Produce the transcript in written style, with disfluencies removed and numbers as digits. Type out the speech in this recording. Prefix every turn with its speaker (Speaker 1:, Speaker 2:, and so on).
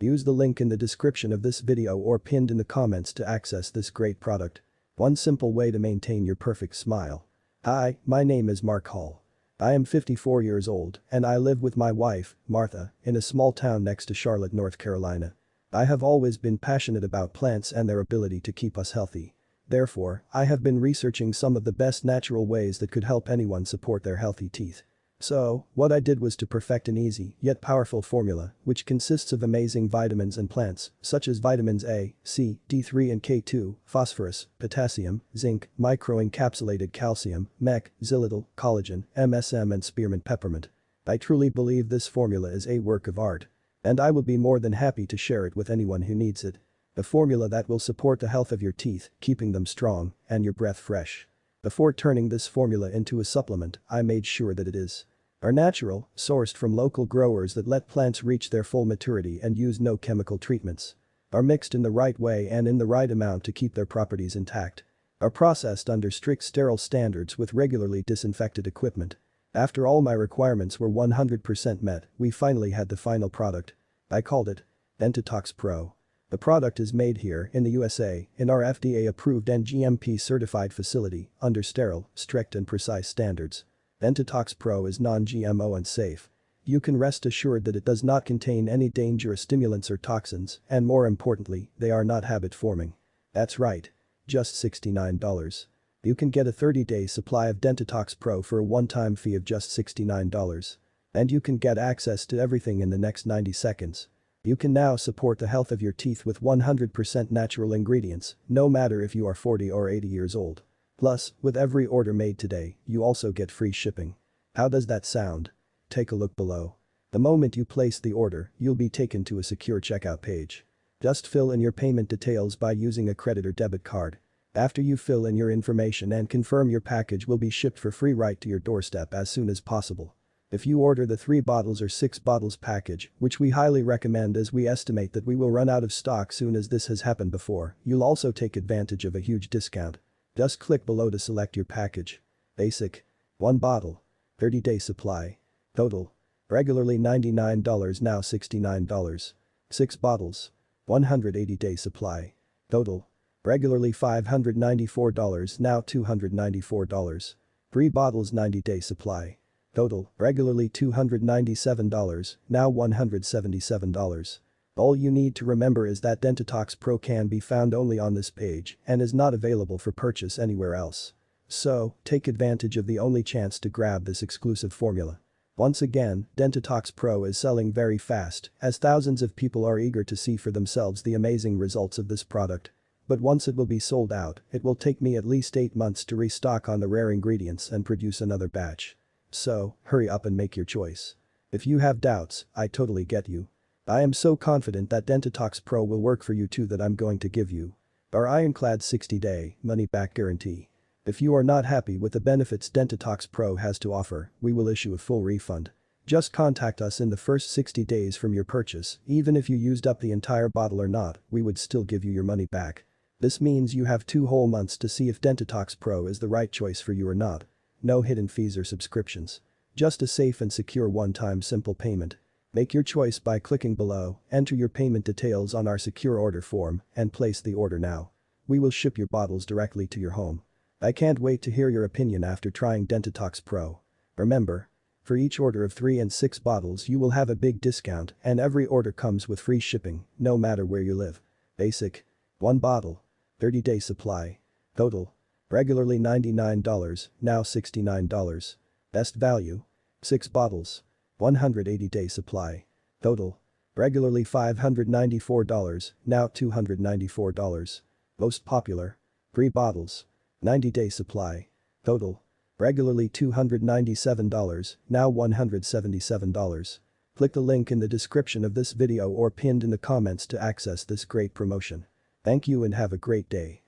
Speaker 1: Use the link in the description of this video or pinned in the comments to access this great product. One simple way to maintain your perfect smile. Hi, my name is Mark Hall. I am 54 years old and I live with my wife, Martha, in a small town next to Charlotte, North Carolina. I have always been passionate about plants and their ability to keep us healthy. Therefore, I have been researching some of the best natural ways that could help anyone support their healthy teeth. So, what I did was to perfect an easy, yet powerful formula, which consists of amazing vitamins and plants, such as vitamins A, C, D3 and K2, phosphorus, potassium, zinc, microencapsulated calcium, mec, xylitol, collagen, MSM and spearmint peppermint. I truly believe this formula is a work of art. And I will be more than happy to share it with anyone who needs it. A formula that will support the health of your teeth, keeping them strong, and your breath fresh. Before turning this formula into a supplement, I made sure that it are natural, sourced from local growers that let plants reach their full maturity and use no chemical treatments. Are mixed in the right way and in the right amount to keep their properties intact. Are processed under strict sterile standards with regularly disinfected equipment. After all my requirements were 100% met, we finally had the final product. I called it Dentitox Pro. The product is made here in the USA in our FDA-approved and GMP-certified facility under sterile, strict and precise standards. Dentitox Pro is non-GMO and safe. You can rest assured that it does not contain any dangerous stimulants or toxins, and more importantly, they are not habit-forming. That's right. Just $69. You can get a 30-day supply of Dentitox Pro for a one-time fee of just $69. And you can get access to everything in the next 90 seconds. You can now support the health of your teeth with 100% natural ingredients, no matter if you are 40 or 80 years old. Plus, with every order made today, you also get free shipping. How does that sound? Take a look below. The moment you place the order, you'll be taken to a secure checkout page. Just fill in your payment details by using a credit or debit card. After you fill in your information and confirm, your package will be shipped for free right to your doorstep as soon as possible. If you order the 3 bottles or 6 bottles package, which we highly recommend as we estimate that we will run out of stock soon as this has happened before, you'll also take advantage of a huge discount. Just click below to select your package. Basic. 1 bottle. 30-day supply. Total. Regularly $99, now $69. 6 bottles. 180-day supply. Total. Regularly $594, now $294. 3 bottles 90-day supply. Total. Regularly $297, now $177. All you need to remember is that Dentitox Pro can be found only on this page and is not available for purchase anywhere else. So, take advantage of the only chance to grab this exclusive formula. Once again, Dentitox Pro is selling very fast as thousands of people are eager to see for themselves the amazing results of this product. But once it will be sold out, it will take me at least 8 months to restock on the rare ingredients and produce another batch. So, hurry up and make your choice. If you have doubts, I totally get you. I am so confident that Dentitox Pro will work for you too that I'm going to give you our ironclad 60-day money-back guarantee. If you are not happy with the benefits Dentitox Pro has to offer, we will issue a full refund. Just contact us in the first 60 days from your purchase. Even if you used up the entire bottle or not, we would still give you your money back. This means you have 2 whole months to see if Dentitox Pro is the right choice for you or not. No hidden fees or subscriptions. Just a safe and secure one-time simple payment. Make your choice by clicking below, enter your payment details on our secure order form, and place the order now. We will ship your bottles directly to your home. I can't wait to hear your opinion after trying Dentitox Pro. Remember, for each order of 3 and 6 bottles you will have a big discount and every order comes with free shipping, no matter where you live. Basic. 1 bottle. 30-day supply. Total. Regularly $99, now $69. Best value. 6 bottles. 180-day supply. Total. Regularly $594, now $294. Most popular. 3 bottles. 90-day supply. Total. Regularly $297, now $177. Click the link in the description of this video or pinned in the comments to access this great promotion. Thank you and have a great day.